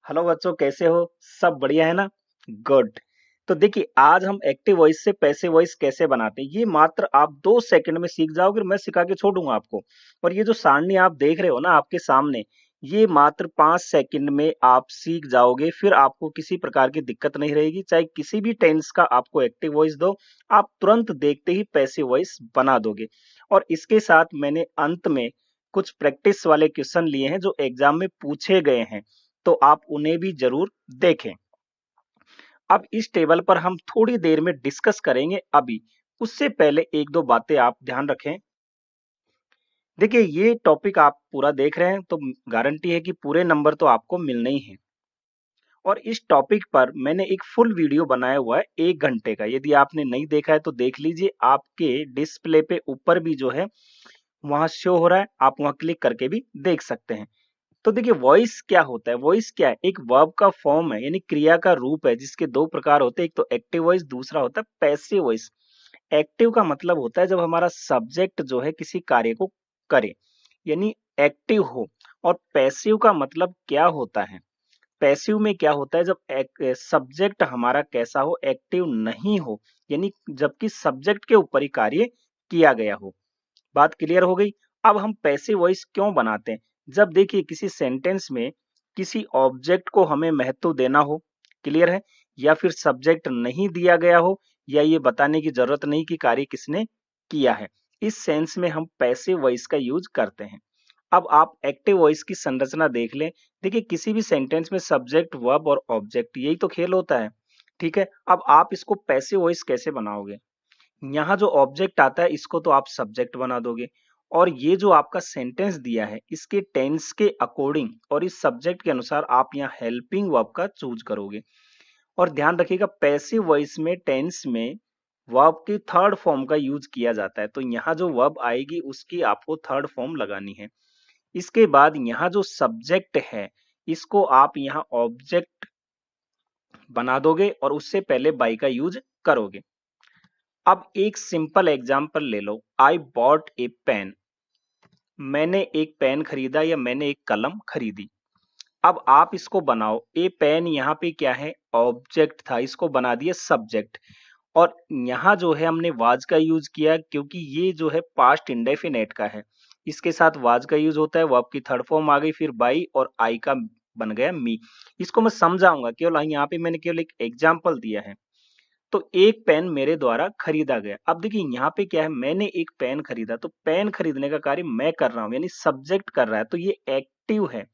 Hello बच्चों, कैसे हो? सब बढ़िया है ना? गुड। तो देखिए, आज हम एक्टिव वॉइस से पैसिव वॉइस कैसे बनाते हैं ये मात्र आप 2 सेकंड में सीख जाओगे। मैं सिखा के छोड़ूंगा आपको। और ये जो सारणी आप देख रहे हो ना आपके सामने, ये मात्र 5 सेकंड में आप सीख जाओगे। फिर आपको किसी प्रकार की दिक्कत नहीं रहेगी। चाहे किसी भी टेंस का आपको एक्टिव वॉइस दो, आप तुरंत देखते ही पैसिव वॉइस बना दोगे। और इसके साथ मैंने अंत में कुछ प्रैक्टिस वाले क्वेश्चन लिए हैं जो एग्जाम में पूछे गए हैं, तो आप उन्हें भी जरूर देखें। अब इस टेबल पर हम थोड़ी देर में डिस्कस करेंगे अभी। उससे पहले एक दो बातें आप ध्यान रखें। देखिए, ये टॉपिक आप पूरा देख रहे हैं तो गारंटी है कि पूरे नंबर तो आपको मिलने ही हैं। और इस टॉपिक पर मैंने एक फुल वीडियो बनाया हुआ है 1 घंटे का। यदि आपने नहीं देखा है तो देख लीजिए। आपके डिस्प्ले पे ऊपर भी जो है वहां शो हो रहा है, आप वहां क्लिक करके भी देख सकते हैं। तो देखिए, वॉइस क्या होता है? वॉइस क्या है? एक वर्ब का फॉर्म है, यानी क्रिया का रूप है, जिसके दो प्रकार होते हैं। एक तो एक्टिव वॉइस, दूसरा होता है पैसिव वॉइस। एक्टिव का मतलब होता है जब हमारा सब्जेक्ट जो है किसी कार्य को करे, यानी एक्टिव हो। और पैसिव का मतलब क्या होता है? पैसिव में क्या होता है? जब सब्जेक्ट हमारा कैसा हो, एक्टिव नहीं हो, यानी जबकि सब्जेक्ट के ऊपर ही कार्य किया गया हो। बात क्लियर हो गई? अब हम पैसिव वॉइस क्यों बनाते हैं? जब देखिए किसी सेंटेंस में किसी ऑब्जेक्ट को हमें महत्व देना हो, क्लियर है, या फिर सब्जेक्ट नहीं दिया गया हो, या ये बताने की जरूरत नहीं कि कार्य किसने किया है, इस सेंस में हम पैसिव वॉइस का यूज करते हैं। अब आप एक्टिव वॉइस की संरचना देख लें। देखिए, किसी भी सेंटेंस में सब्जेक्ट, वर्ब और ऑब्जेक्ट, यही तो खेल होता है। ठीक है, अब आप इसको पैसिव वॉइस कैसे बनाओगे? यहाँ जो ऑब्जेक्ट आता है इसको तो आप सब्जेक्ट बना दोगे, और ये जो आपका सेंटेंस दिया है इसके टेंस के अकॉर्डिंग और इस सब्जेक्ट के अनुसार आप यहाँ हेल्पिंग वर्ब का चूज करोगे। और ध्यान रखिएगा, पैसिव वॉइस में टेंस में वर्ब की थर्ड फॉर्म का यूज किया जाता है। तो यहाँ जो वर्ब आएगी उसकी आपको थर्ड फॉर्म लगानी है। इसके बाद यहाँ जो सब्जेक्ट है इसको आप यहाँ ऑब्जेक्ट बना दोगे और उससे पहले बाई का यूज करोगे। अब एक सिंपल एग्जांपल ले लो। आई बॉट ए पेन। मैंने एक पेन खरीदा या मैंने एक कलम खरीदी। अब आप इसको बनाओ। ए पेन यहाँ पे क्या है? ऑब्जेक्ट था, इसको बना दिया सब्जेक्ट। और यहाँ जो है हमने वाज का यूज किया क्योंकि ये जो है पास्ट इंडेफिनेट का है। इसके साथ वाज का यूज होता है। वर्ब की थर्ड फॉर्म आ गई, फिर बाई और आई का बन गया मी। इसको मैं समझाऊंगा, केवल यहाँ पे मैंने केवल एक एग्जाम्पल दिया है। तो एक पेन मेरे द्वारा खरीदा गया। अब देखिए यहाँ पे क्या है, मैंने एक पेन खरीदा, तो पेन खरीदने का कार्य मैं कर रहा हूँ, यानी सब्जेक्ट कर रहा है, तो ये एक्टिव है।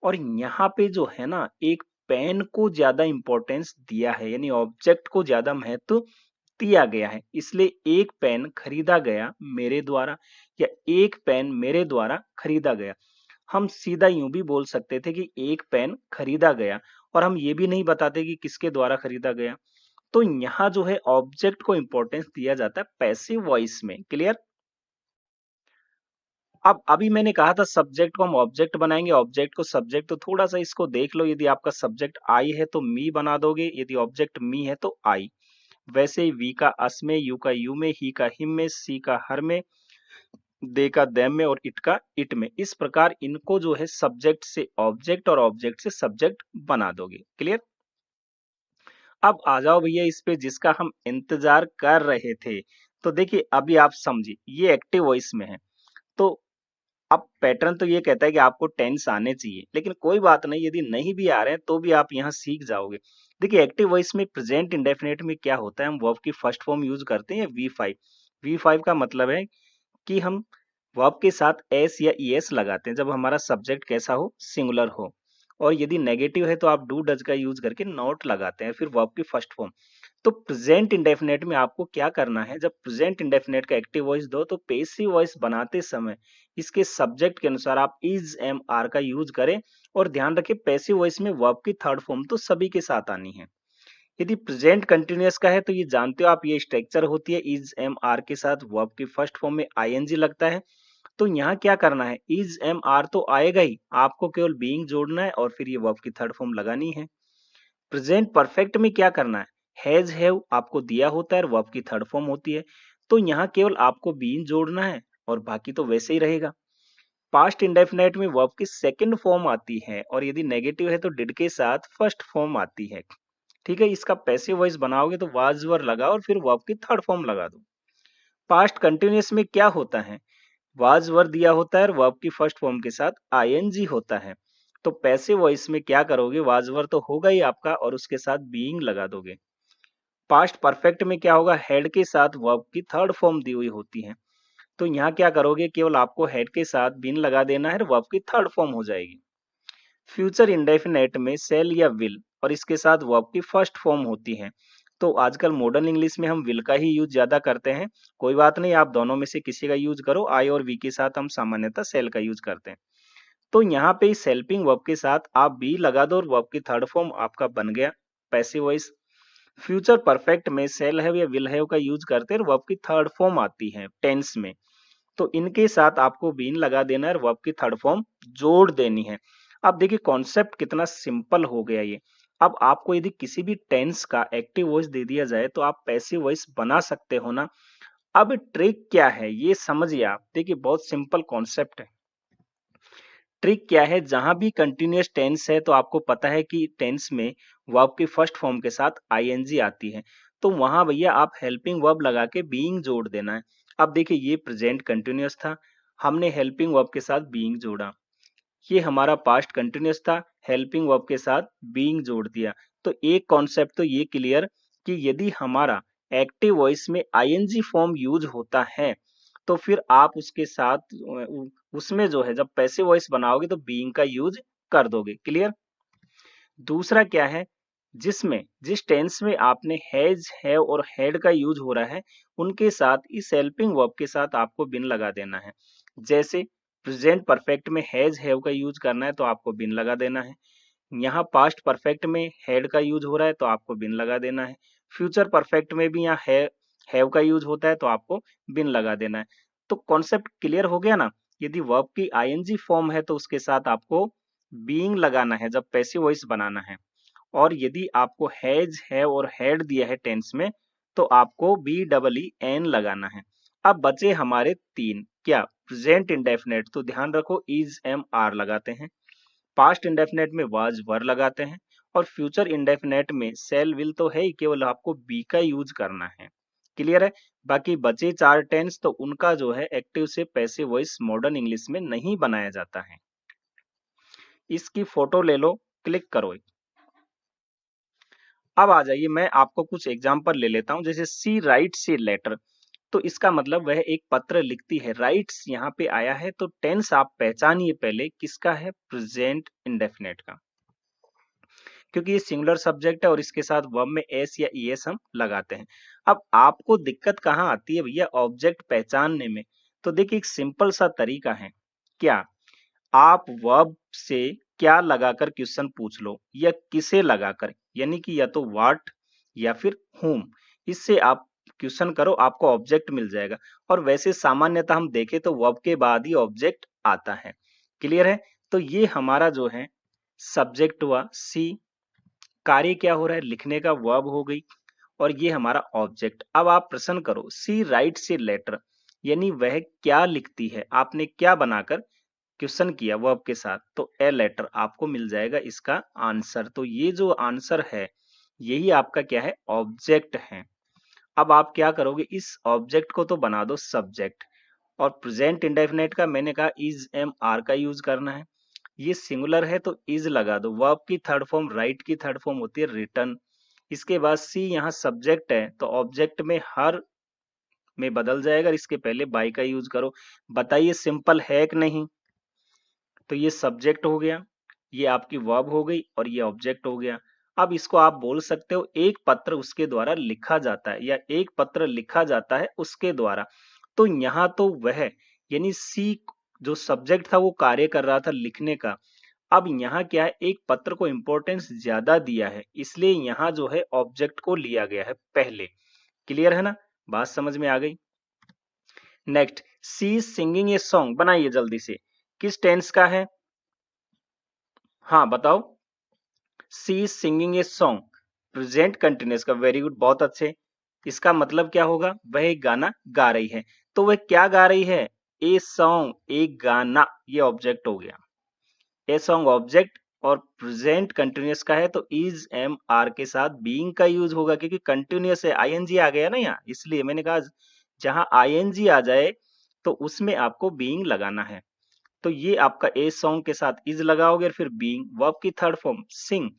और यहाँ पे जो है ना, एक पेन को ज्यादा इंपॉर्टेंस दिया है, यानी ऑब्जेक्ट को ज्यादा महत्व दिया गया है। इसलिए एक पेन खरीदा गया मेरे द्वारा, या एक पेन मेरे द्वारा खरीदा गया। हम सीधा यूं भी बोल सकते थे कि एक पेन खरीदा गया, और हम ये भी नहीं बताते कि किसके द्वारा खरीदा गया। तो यहाँ जो है ऑब्जेक्ट को इंपॉर्टेंस दिया जाता है पैसिव वॉइस में। क्लियर? अब अभी मैंने कहा था सब्जेक्ट को हम ऑब्जेक्ट बनाएंगे, ऑब्जेक्ट को सब्जेक्ट। तो थोड़ा सा इसको देख लो। यदि आपका सब्जेक्ट आई है तो मी बना दोगे, यदि ऑब्जेक्ट मी है तो आई। वैसे ही वी का अस में, यू का यू में, ही का हिम में, सी का हर में, दे का देम में, और इट का इट में। इस प्रकार इनको जो है सब्जेक्ट से ऑब्जेक्ट और ऑब्जेक्ट से सब्जेक्ट बना दोगे। क्लियर? अब आ जाओ भैया इस पे जिसका हम इंतजार कर रहे थे। तो देखिए, अभी आप समझिए, ये एक्टिव वॉइस में है। तो अब पैटर्न तो ये कहता है कि आपको टेंस आने चाहिए, लेकिन कोई बात नहीं, यदि नहीं भी आ रहे हैं तो भी आप यहाँ सीख जाओगे। देखिए, एक्टिव वॉइस में प्रेजेंट इंडेफिनिट में क्या होता है, हम वर्ब की फर्स्ट फॉर्म यूज करते हैं V5। V5 का मतलब है कि हम वर्ब के साथ एस या ईएस लगाते हैं जब हमारा सब्जेक्ट कैसा हो, सिंगुलर हो। और यदि नेगेटिव है तो आप डू डज का यूज करके नॉट लगाते हैं, फिर वर्ब की फर्स्ट फॉर्म। तो प्रेजेंट इंडेफिनेट में आपको क्या करना है, जब प्रेजेंट इंडेफिनेट का एक्टिव वॉइस दो तो पेसिव वॉइस बनाते समय इसके सब्जेक्ट के अनुसार आप इज एम आर का यूज करें। और ध्यान रखें, पेसिव वॉइस में वर्ब की थर्ड फॉर्म तो सभी के साथ आनी है। यदि प्रेजेंट कंटिन्यूअस का है तो ये जानते हो आप, ये स्ट्रक्चर होती है, इज एम आर के साथ वर्ब की फर्स्ट फॉर्म में आईएनजी लगता है। तो यहाँ क्या करना है, इज एम आर तो आएगा ही, आपको केवल बीइंग जोड़ना है और फिर ये वर्ब की थर्ड फॉर्म लगानी है। प्रेजेंट परफेक्ट में क्या करना है, हैज हैव आपको दिया होता है, वर्ब की थर्ड फॉर्म होती है। तो यहाँ केवल आपको बीइंग जोड़ना है और बाकी तो वैसे ही रहेगा। पास्ट इंडेफिनेट में वर्ब की सेकंड फॉर्म आती है और यदि नेगेटिव है तो डिड के साथ फर्स्ट फॉर्म आती है। ठीक है, इसका पैसिव वॉइस बनाओगे तो वाज वर लगाओ और फिर वर्ब की थर्ड फॉर्म लगा दो। पास्ट कंटिन्यूअस में क्या होता है, वाज वर दिया होता है और वर्ब की फर्स्ट फॉर्म के साथ आईएनजी होता है। तो पैसिव वॉइस में क्या करोगे, वाज वर तो होगा ही आपका और उसके साथ बीइंग लगा दोगे। पास्ट परफेक्ट में क्या होगा, हेड के साथ वर्ब की थर्ड फॉर्म दी हुई होती है। तो यहाँ क्या करोगे, केवल आपको हेड के साथ बीन लगा देना है, वर्ब की थर्ड फॉर्म हो जाएगी। फ्यूचर इंडेफिनेट में सेल या विल और इसके साथ वर्ब की फर्स्ट फॉर्म होती है। तो आजकल मॉडर्न इंग्लिश में हम विल का ही यूज ज्यादा करते हैं। कोई बात नहीं, आप दोनों में से किसी का यूज करो। आई और वी के साथ हम सामान्यतः सेल का यूज करते हैं। तो यहाँ पे इस हेल्पिंग वर्ब के साथ आप बी लगा दो और वर्ब की थर्ड फॉर्म आपका बन गया पैसिव वॉइस। फ्यूचर परफेक्ट में सेल हैव या विल हैव का यूज करते हैं, वर्ब की थर्ड फॉर्म आती है टेंस में। तो इनके साथ आपको बीन लगा देना है, वर्ब की थर्ड फॉर्म जोड़ देनी है। अब देखिए कॉन्सेप्ट कितना सिंपल हो गया ये। अब आपको यदि किसी भी टेंस का एक्टिव वॉइस दे दिया जाए तो आप पैसिव वॉइस बना सकते हो ना। अब ट्रिक क्या है ये समझिए आप। देखिए बहुत सिंपल कॉन्सेप्ट है। ट्रिक क्या है, जहां भी कंटिन्यूअस टेंस है तो आपको पता है कि टेंस में वर्ब की फर्स्ट फॉर्म के साथ आईएनजी आती है। तो वहां भैया आप हेल्पिंग वर्ब लगा के बीइंग जोड़ देना है। अब देखिए ये प्रेजेंट कंटिन्यूअस था, हमने हेल्पिंग वर्ब के साथ बीइंग जोड़ा। ये हमारा पास्ट कंटिन्यूअस था, हेल्पिंग वर्ब के साथ बीइंग जोड़ दिया। तो एक कॉन्सेप्ट तो ये क्लियर कि यदि हमारा एक्टिव वॉइस में आईएनजी फॉर्म यूज होता है तो फिर आप उसके साथ उसमें जो है जब पैसिव वॉइस बनाओगे तो बीइंग का यूज कर दोगे। क्लियर। दूसरा क्या है, जिसमें जिस टेंस में आपने हैज हैव और हैड का यूज हो रहा है उनके साथ इस हेल्पिंग वर्ब के साथ आपको बिन लगा देना है। जैसे प्रेजेंट परफेक्ट में हैज हैव का यूज करना है तो आपको बिन लगा देना है। यहाँ पास्ट परफेक्ट में हैड का यूज हो रहा है तो आपको बिन लगा देना है। फ्यूचर परफेक्ट में भी यहाँ हैव का यूज होता है तो आपको बिन लगा देना है। तो कॉन्सेप्ट क्लियर हो गया ना। यदि वर्ब की आईएनजी फॉर्म है तो उसके साथ आपको बीइंग लगाना है जब पैसिव वॉइस बनाना है। और यदि आपको हैज हैव और हैड दिया है टेंस में तो आपको बी डबल ई एन लगाना है। अब बचे हमारे तीन, क्या प्रेजेंट इंडेफिनेट, तो ध्यान रखो इज एम आर लगाते हैं। पास्ट इंडेफिनेट में वाज वर लगाते हैं और फ्यूचर इंडेफिनेट में सेल विल तो है ही, केवल आपको बी का यूज करना है। क्लियर है। बाकी बचे चार टेंस तो उनका जो है एक्टिव से पैसिव वॉइस मॉडर्न इंग्लिश में नहीं बनाया जाता है। इसकी फोटो ले लो, क्लिक करो। अब आ जाइए, मैं आपको कुछ एग्जाम्पल ले लेता हूं। जैसे सी राइट्स ए लेटर, तो इसका मतलब वह एक पत्र लिखती है। राइट्स यहाँ पे आया है तो टेंस आप पहचानिए पहले किसका है, प्रेजेंट इंडेफिनेट का, क्योंकि ये सिंगुलर सब्जेक्ट है और इसके साथ वर्ब में एस या ईएस हम लगाते हैं। अब आपको दिक्कत कहाँ आती है भैया, ऑब्जेक्ट पहचानने में। तो देखिए एक सिंपल सा तरीका है, क्या आप वर्ब से क्या लगाकर क्वेश्चन पूछ लो या किसे लगाकर, यानी कि या तो व्हाट या फिर whom, इससे आप क्वेश्चन करो आपको ऑब्जेक्ट मिल जाएगा। और वैसे सामान्यतः हम देखें तो वर्ब के बाद ही ऑब्जेक्ट आता है। क्लियर है। तो ये हमारा जो है सब्जेक्ट हुआ सी, कार्य क्या हो रहा है, लिखने का, वर्ब हो गई, और ये हमारा ऑब्जेक्ट। अब आप प्रश्न करो सी राइट्स ए लेटर, यानी वह क्या लिखती है, आपने क्या बनाकर क्वेश्चन किया वर्ब के साथ, तो ए लेटर आपको मिल जाएगा इसका आंसर। तो ये जो आंसर है यही आपका क्या है, ऑब्जेक्ट है। अब आप क्या करोगे, इस ऑब्जेक्ट को तो बना दो सब्जेक्ट, और प्रेजेंट इंडेफिनेट का मैंने कहा इज एम आर का यूज करना है। ये सिंगुलर है तो इज लगा दो। वर्ब की थर्ड फॉर्म राइट की थर्ड फॉर्म होती है रिटर्न। इसके बाद सी यहाँ सब्जेक्ट है तो ऑब्जेक्ट में हर में बदल जाएगा, इसके पहले बाई का यूज करो। बताइए सिंपल है कि नहीं। तो ये सब्जेक्ट हो गया, ये आपकी वर्ब हो गई और ये ऑब्जेक्ट हो गया। अब इसको आप बोल सकते हो एक पत्र उसके द्वारा लिखा जाता है या एक पत्र लिखा जाता है उसके द्वारा। तो यहाँ तो वह यानी सी जो सब्जेक्ट था वो कार्य कर रहा था लिखने का। अब यहाँ क्या है, एक पत्र को इंपॉर्टेंस ज्यादा दिया है इसलिए यहाँ जो है ऑब्जेक्ट को लिया गया है पहले। क्लियर है ना, बात समझ में आ गई। Next, she singing a song, बनाइए जल्दी से, किस टेंस का है, हाँ बताओ। She singing a song, present continuous का, वेरी गुड, बहुत अच्छे। इसका मतलब क्या होगा, वह एक गाना गा रही है। तो वह क्या गा रही है, ए सॉन्ग, एक गाना, ये ऑब्जेक्ट हो गया। ए सॉन्ग ऑब्जेक्ट, और प्रेजेंट कंटिन्यूअस का है तो इज एम आर के साथ बीइंग का यूज होगा, क्योंकि कंटिन्यूअस है, आईएनजी आ गया ना यहाँ, इसलिए मैंने कहा जहां आईएनजी आ जाए तो उसमें आपको बीइंग लगाना है। तो ये आपका ए सॉन्ग के साथ इज लगाओगे, फिर बीइंग, वर्ब की थर्ड फॉर्म सिंग,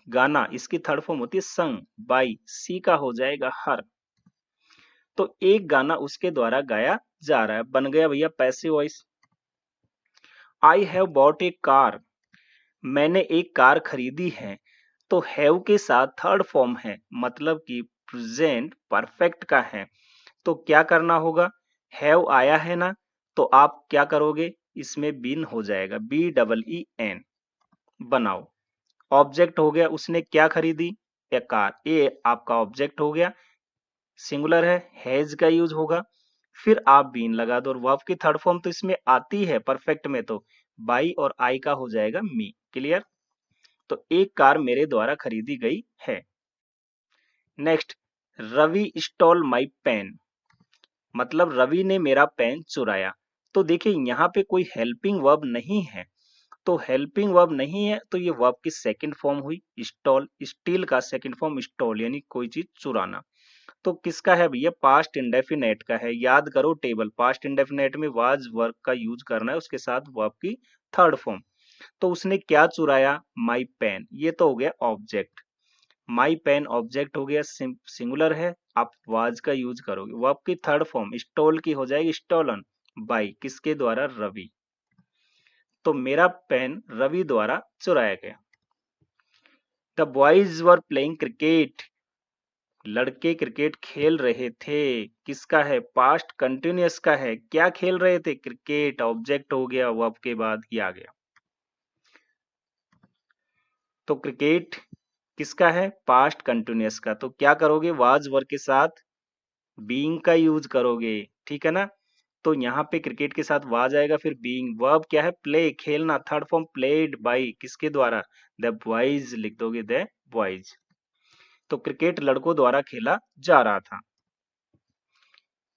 गाना, इसकी थर्ड फॉर्म होती है संग, बाई, सी का हो जाएगा हर। तो एक गाना उसके द्वारा गाया जा रहा है, बन गया भैया passive voice. I have bought A car, मैंने एक कार खरीदी है, तो हैव के साथ थर्ड फॉर्म है, मतलब कि प्रेजेंट परफेक्ट का है। तो क्या करना होगा, हैव आया है ना, तो आप क्या करोगे, इसमें बीन हो जाएगा, बी डबल ई एन, बनाओ। ऑब्जेक्ट हो गया, उसने क्या खरीदी, ए कार, ए आपका ऑब्जेक्ट हो गया, सिंगुलर है, हैज का यूज होगा, फिर आप बीन लगा दो, और वर्ब की थर्ड फॉर्म तो इसमें आती है परफेक्ट में, तो बाई और आई का हो जाएगा मी। क्लियर। तो एक कार मेरे द्वारा खरीदी गई है। Next, Ravi stall my pen, मतलब रवि ने मेरा पेन चुराया। तो देखिए यहाँ पे कोई हेल्पिंग वर्ब नहीं है, तो हेल्पिंग वर्ब नहीं है तो ये वर्ब की सेकंड फॉर्म हुई स्टॉल, स्टील का सेकंड फॉर्म स्टॉल, यानी कोई चीज चुराना। तो किसका है भैया, पास्ट इंडेफिनेट का है। याद करो टेबल, पास्ट इंडेफिनेट में वाज वर्ब का यूज करना है, उसके साथ वर्ब की थर्ड फॉर्म। तो उसने क्या चुराया, माई पेन, ये तो हो गया ऑब्जेक्ट। माई पेन ऑब्जेक्ट हो गया, सिंगुलर है, आप वाज का यूज करोगे। वर्ब की थर्ड फॉर्म स्टोल की हो जाएगी स्टोलन, बाई, किसके द्वारा, रवि। तो मेरा पेन रवि द्वारा चुराया गया। The boys were playing cricket, लड़के क्रिकेट खेल रहे थे, किसका है, पास्ट कंटिन्यूअस का है, क्या खेल रहे थे, क्रिकेट, ऑब्जेक्ट हो गया, वर्ब के बाद ही आ गया। तो क्रिकेट किसका है, पास्ट कंटिन्यूअस का, तो क्या करोगे, वाज वर्ब के साथ बीइंग का यूज करोगे, ठीक है ना। तो यहाँ पे क्रिकेट के साथ वाज आएगा, फिर बीइंग, वर्ब क्या है, प्ले, खेलना, थर्ड फॉर्म प्लेड बाई, किसके द्वारा, द बॉयज लिख दोगे, द बॉयज। तो क्रिकेट लड़कों द्वारा खेला जा रहा था।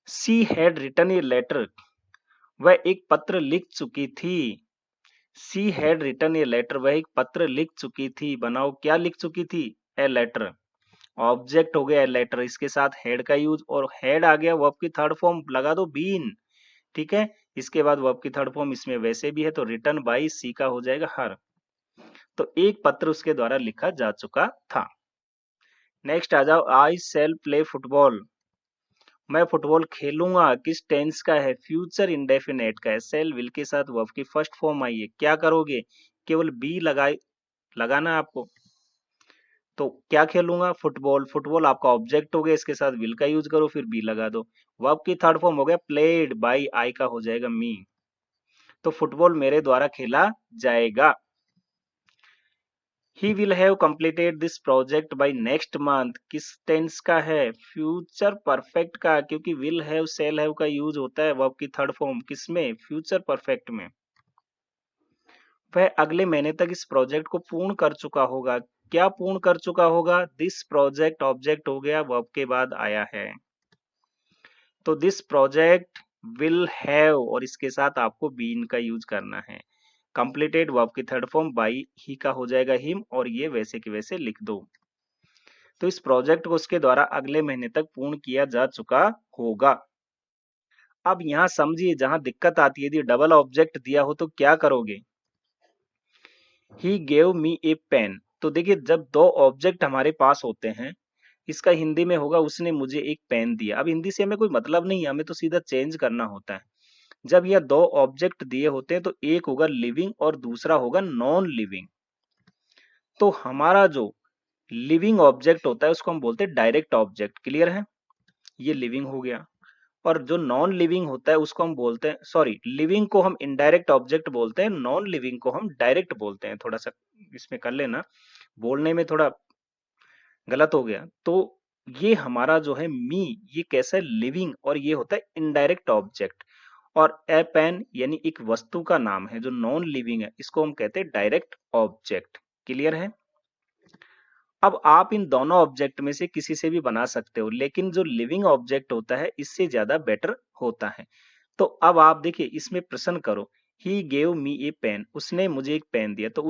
She had written a letter, वह एक पत्र लिख चुकी थी। She had written a letter, वह एक पत्र लिख चुकी थी, बनाओ क्या लिख चुकी थी, ए लेटर, ऑब्जेक्ट हो गया लेटर, इसके साथ हेड का यूज, और हेड आ गया, वर्ब की थर्ड फॉर्म लगा दो बीन, ठीक है। इसके बाद वर्ब की थर्ड फॉर्म इसमें वैसे भी है, तो रिटन बाई, सी का हो जाएगा हर। तो एक पत्र उसके द्वारा लिखा जा चुका था। नेक्स्ट आ जाओ, आई सेल प्ले फुटबॉल, मैं फुटबॉल खेलूंगा, किस टेंस का है, फ्यूचर इंडेफिनेट का है, सेल विल के साथ वर्ब की फर्स्ट फॉर्म आई है, क्या करोगे, केवल बी लगाना है आपको। तो क्या खेलूंगा, फुटबॉल, फुटबॉल आपका ऑब्जेक्ट हो गया, इसके साथ विल का यूज करो, फिर बी लगा दो। वर्ब की थर्ड फॉर्म हो गया प्लेड बाई, आई का हो जाएगा मी। तो फुटबॉल मेरे द्वारा खेला जाएगा। He will have completed this project by next month, किस टेंस का है, फ्यूचर परफेक्ट का, क्योंकि विल हैव सेल हैव का यूज होता है वर्ब की थर्ड फॉर्म किसमें, फ्यूचर परफेक्ट में। वह अगले महीने तक इस प्रोजेक्ट को पूर्ण कर चुका होगा, क्या पूर्ण कर चुका होगा, दिस प्रोजेक्ट, ऑब्जेक्ट हो गया, वर्ब के बाद आया है, तो दिस प्रोजेक्ट विल हैव, और इसके साथ आपको बीन का यूज करना है। कंप्लीटेड वर्ब की थर्ड फॉर्म बाई, ही का हो जाएगा हिम, और ये वैसे के वैसे लिख दो। तो इस प्रोजेक्ट को उसके द्वारा अगले महीने तक पूर्ण किया जा चुका होगा। अब यहाँ समझिए जहां दिक्कत आती है, यदि डबल ऑब्जेक्ट दिया हो तो क्या करोगे, he gave me A pen. तो देखिए जब दो ऑब्जेक्ट हमारे पास होते हैं, इसका हिंदी में होगा उसने मुझे एक पेन दिया। अब हिंदी से हमें कोई मतलब नहीं है, हमें तो सीधा चेंज करना होता है। जब यह दो ऑब्जेक्ट दिए होते हैं तो एक होगा लिविंग और दूसरा होगा नॉन लिविंग। तो हमारा जो लिविंग ऑब्जेक्ट होता है उसको हम बोलते हैं डायरेक्ट ऑब्जेक्ट, क्लियर है, ये लिविंग हो गया। और जो नॉन लिविंग होता है उसको हम बोलते हैं, सॉरी, लिविंग को हम इनडायरेक्ट ऑब्जेक्ट बोलते हैं, नॉन लिविंग को हम डायरेक्ट बोलते हैं। थोड़ा सा इसमें कर लेना, बोलने में थोड़ा गलत हो गया। तो ये हमारा जो है मी, ये कैसा है, लिविंग, और ये होता है इनडायरेक्ट ऑब्जेक्ट। और ए पेन यानी एक वस्तु का नाम है जो नॉन लिविंग है, इसको हम कहते हैं डायरेक्ट ऑब्जेक्ट। क्लियर है। अब आप इन दोनों ऑब्जेक्ट में से किसी से भी बना सकते हो, लेकिन जो लिविंग ऑब्जेक्ट होता है इससे ज्यादा बेटर होता है। तो अब आप देखिए इसमें प्रश्न करो, he gave me A pen, उसने मुझे एक पेन दिया। तो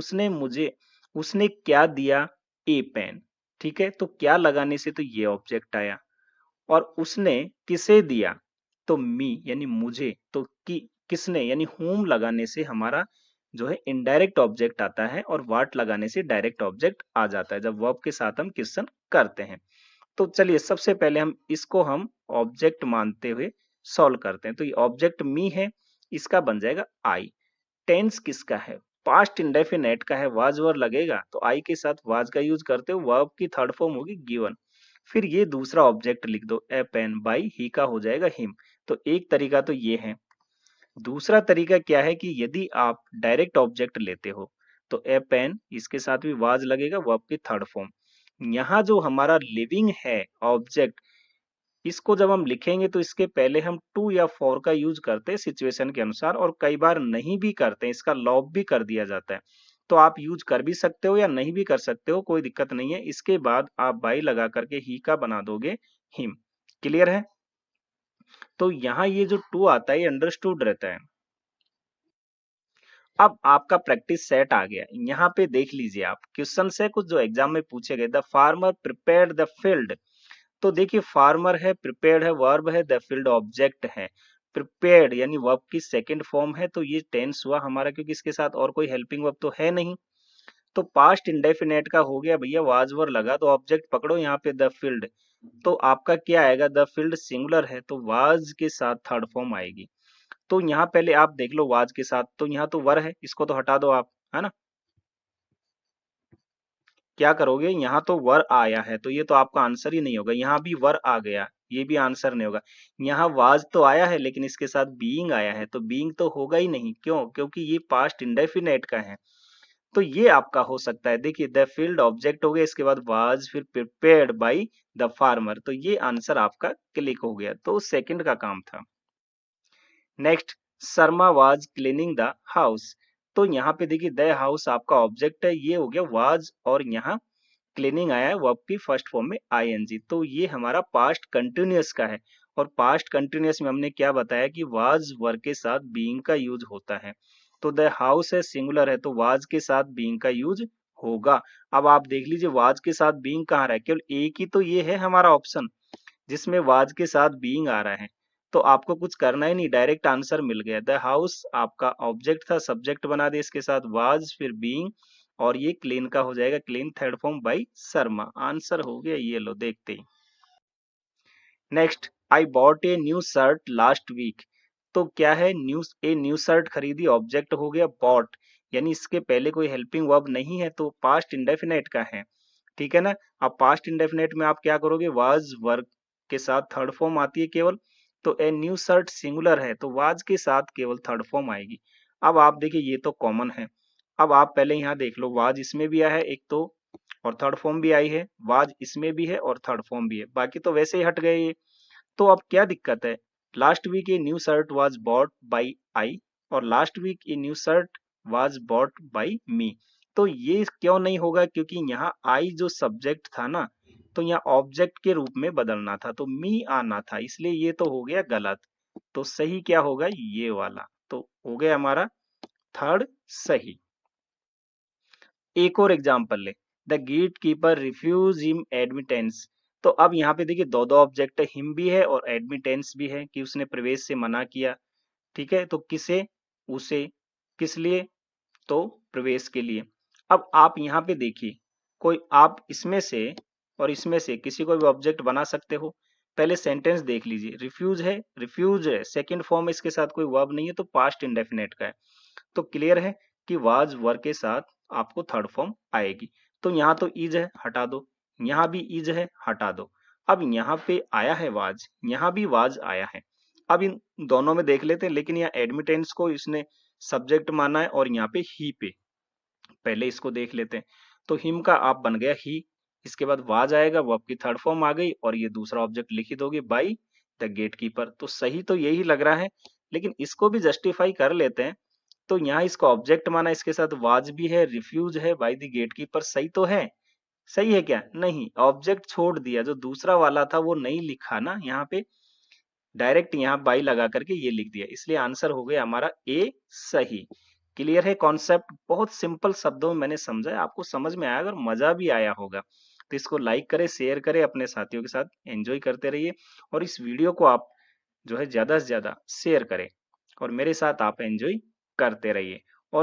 उसने क्या दिया? ए पेन। ठीक है, तो क्या लगाने से तो ये ऑब्जेक्ट आया। और उसने किसे दिया? तो मी यानी मुझे। तो किसने यानी whom लगाने से हमारा जो है इनडायरेक्ट ऑब्जेक्ट आता है, और व्हाट लगाने से डायरेक्ट ऑब्जेक्ट आ जाता है जब वर्ब के साथ हम क्वेश्चन करते हैं। तो चलिए सबसे पहले हम ऑब्जेक्ट मानते हुए सॉल्व करते हैं। तो ये ऑब्जेक्ट मी है, इसका बन जाएगा आई। टेंस किसका है? पास्ट इंडेफिनेट का है, वाज वर लगेगा तो आई के साथ वाज का यूज करते हो, वर्ब की थर्ड फॉर्म होगी गिवन। फिर ये दूसरा ऑब्जेक्ट लिख दो, ए पेन बाई ही का हो जाएगा हिम। तो एक तरीका तो ये है। दूसरा तरीका क्या है कि यदि आप डायरेक्ट ऑब्जेक्ट लेते हो तो ए पेन इसके साथ भी वाज लगेगा, वर्ब की थर्ड फॉर्म। यहाँ जो हमारा लिविंग है ऑब्जेक्ट, इसको जब हम लिखेंगे तो इसके पहले हम टू या फॉर का यूज करते हैं सिचुएशन के अनुसार, और कई बार नहीं भी करते हैं, इसका लॉप भी कर दिया जाता है। तो आप यूज कर भी सकते हो या नहीं भी कर सकते हो, कोई दिक्कत नहीं है। इसके बाद आप बाई लगा करके ही का बना दोगे हिम। क्लियर है? तो यहाँ ये जो टू आता है ये अंडरस्टूड रहता है। अब आपका प्रैक्टिस सेट आ गया। यहाँ पे देख लीजिए आप क्वेश्चन है कुछ जो एग्जाम में पूछे गए। The farmer prepared the field. तो देखिए फार्मर है, प्रिपेयर्ड है, वर्ब है, द फील्ड ऑब्जेक्ट है। प्रिपेयर्ड यानी वर्ब की सेकंड फॉर्म है, तो ये टेंस हुआ हमारा क्योंकि इसके साथ और कोई हेल्पिंग वर्ब तो है नहीं। तो पास्ट इंडेफिनेट का हो गया भैया, वाज वर लगा तो ऑब्जेक्ट पकड़ो यहाँ पे द फील्ड। तो आपका क्या आएगा? द फील्ड सिंगुलर है तो वाज के साथ थर्ड फॉर्म आएगी। तो यहाँ पहले आप देख लो वाज के साथ, तो यहाँ तो वर है, इसको तो हटा दो आप, है ना। क्या करोगे? यहाँ तो वर आया है तो ये तो आपका आंसर ही नहीं होगा। यहाँ भी वर आ गया, ये भी आंसर नहीं होगा। यहाँ वाज तो आया है लेकिन इसके साथ बीइंग आया है तो बीइंग तो होगा ही नहीं। क्यों? क्योंकि ये पास्ट इंडेफिनेट का है। तो ये आपका हो सकता है। देखिए द फील्ड ऑब्जेक्ट हो गया, इसके बाद वाज, फिर प्रिपेयर्ड बाई द फार्मर। तो ये आंसर आपका क्लिक हो गया, तो सेकंड का काम था। Next, Sharma was cleaning the house. तो यहाँ पे देखिए द हाउस आपका ऑब्जेक्ट है, ये हो गया वाज, और यहाँ क्लीनिंग आया है वर्ब की फर्स्ट फॉर्म में आईएनजी। तो ये हमारा पास्ट कंटिन्यूअस का है। और पास्ट कंटिन्यूअस में हमने क्या बताया कि वाज वर्ब के साथ बीइंग का यूज होता है। तो द हाउस है, सिंगुलर है, तो वाज के साथ बीइंग का यूज होगा। अब आप देख लीजिए वाज के साथ बीइंग कहाँ रहा है, केवल एक ही तो ये है हमारा ऑप्शन जिसमें वाज के साथ बीइंग आ रहा है। तो आपको कुछ करना ही नहीं, डायरेक्ट आंसर मिल गया। द हाउस आपका ऑब्जेक्ट था, सब्जेक्ट बना दिया इसके साथ वाज, फिर बीइंग, और ये क्लीन का हो जाएगा clean, third form by Sharma. Answer हो गया, ये लो देखते ही। Next, I bought a new shirt last week. तो क्या है? न्यू शर्ट खरीदी, ऑब्जेक्ट हो गया बॉट, यानी इसके पहले कोई हेल्पिंग वर्ब नहीं है तो पास्ट इंडेफिनेट का है। ठीक है ना। अब पास्ट इंडेफिनेट में आप क्या करोगे? वाज वर्ब के साथ थर्ड फॉर्म आती है केवल। तो ए न्यू शर्ट सिंगुलर है तो वाज के साथ केवल थर्ड फॉर्म आएगी। अब आप देखिए ये तो कॉमन है। अब आप पहले यहाँ देख लो, वाज इसमें भी आया है एक तो, और थर्ड फॉर्म भी आई है, वाज इसमें भी है और थर्ड फॉर्म भी है, बाकी तो वैसे ही हट गए ये। तो अब क्या दिक्कत है? Last week a new shirt was bought by I, और last week a new shirt was bought by me. तो ये क्यों नहीं होगा? क्योंकि यहाँ आई जो सब्जेक्ट था ना, तो यहाँ ऑब्जेक्ट के रूप में बदलना था, तो मी आना था, इसलिए ये तो हो गया गलत। तो सही क्या होगा? ये वाला। तो हो गया हमारा थर्ड सही। एक और एग्जांपल ले, the gatekeeper refuse him admittance. तो अब यहाँ पे देखिए दो दो ऑब्जेक्ट है, हिम भी है और एडमिटेंस भी है कि उसने प्रवेश से मना किया। ठीक है, तो किसे? उसे। किस लिए? तो प्रवेश के लिए। अब आप यहाँ पे देखिए, कोई आप इसमें से और इसमें से किसी को भी ऑब्जेक्ट बना सकते हो। पहले सेंटेंस देख लीजिए, रिफ्यूज है, रिफ्यूज है, सेकंड फॉर्म है, इसके साथ कोई वर्ब नहीं है तो पास्ट इंडेफिनेट का है। तो क्लियर है कि वाज वर्ब के साथ आपको थर्ड फॉर्म आएगी। तो यहाँ तो इज है, हटा दो। यहाँ भी इज है, हटा दो। अब यहाँ पे आया है वाज, यहाँ भी वाज आया है। अब इन दोनों में देख लेते हैं, लेकिन यहाँ एडमिटेंस को इसने सब्जेक्ट माना है और यहाँ पे ही पे, पहले इसको देख लेते हैं। तो हिम का आप बन गया ही, इसके बाद वाज आएगा, वर्ब की थर्ड फॉर्म आ गई, और ये दूसरा ऑब्जेक्ट लिख ही दोगे बाई द गेट कीपर। तो सही तो यही लग रहा है, लेकिन इसको भी जस्टिफाई कर लेते हैं। तो यहाँ इसको ऑब्जेक्ट माना, इसके साथ वाज भी है, रिफ्यूज है बाय द गेट कीपर, सही तो है। सही है क्या? नहीं, ऑब्जेक्ट छोड़ दिया, जो दूसरा वाला था वो नहीं लिखा ना यहाँ पे। डायरेक्ट यहाँ बाई लगा करके ये लिख दिया, इसलिए आंसर हो गया हमारा ए सही। क्लियर है कॉन्सेप्ट? बहुत सिंपल शब्दों में मैंने समझाया, आपको समझ में आया और मजा भी आया होगा। तो इसको लाइक करें, शेयर करें, अपने साथियों के साथ एंजॉय करते रहिए, और इस वीडियो को आप जो है ज्यादा से ज्यादा शेयर करें और मेरे साथ आप एंजॉय करते रहिए।